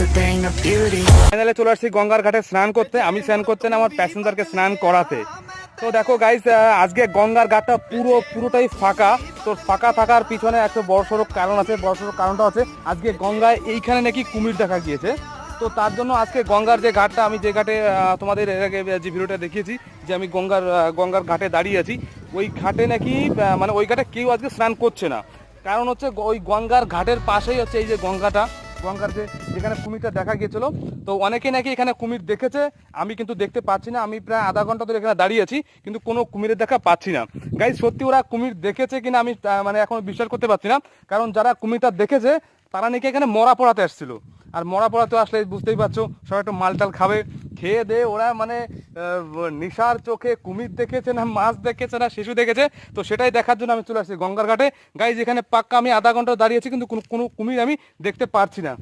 ফাইনালে চলে আসছি গঙ্গার ঘাটে স্নান করতে। আমি স্নান করতে না, আমার প্যাসেঞ্জারকে স্নান করাতে। তো দেখো গাইস, আজকে গঙ্গার ঘাটটা পুরোটাই ফাঁকা। তো ফাঁকা থাকার পিছনে একটা বড়সড় কারণ আছে। বড়সড় কারণটা আছে আজকে গঙ্গায় এইখানে নাকি কুমির দেখা গিয়েছে। তো তার জন্য আজকে গঙ্গার যে ঘাটটা, আমি যে ঘাটে তোমাদের এর আগে যে ভিডিওটা দেখিয়েছি, যে আমি গঙ্গার ঘাটে দাঁড়িয়ে আছি, ওই ঘাটে নাকি মানে ওই ঘাটে কেউ আজকে স্নান করছে না। কারণ হচ্ছে ওই গঙ্গার ঘাটের পাশেই হচ্ছে এই যে গঙ্গার যেখানে কুমিরটা দেখা গিয়েছিল। তো অনেকে নাকি এখানে কুমির দেখেছে, আমি কিন্তু দেখতে পাচ্ছি না। আমি প্রায় আধা ঘন্টা ধরে এখানে দাঁড়িয়ে আছি, কিন্তু কোনো কুমিরের দেখা পাচ্ছি না। গাইস, সত্যি ওরা কুমির দেখেছে কিনা আমি মানে এখন বিশ্বাস করতে পারছি না। কারণ যারা কুমিরটা দেখেছে তারা নাকি এখানে মরা পড়াতে আসছিল। আর মরা পড়াতে আসলে বুঝতেই পারছো, সবাই একটু মালটাল খাবে, খেয়ে দে ওরা মানে নিশার চোখে কুমির দেখেছে না মাছ দেখেছে না শিশু দেখেছে। তো সেটাই দেখার জন্য আমি চলে আসছি গঙ্গার ঘাটে। গাইজ, এখানে পাক্কা আমি আধা ঘন্টা দাঁড়িয়েছি, কিন্তু কোনো কুমির আমি দেখতে পারছি না।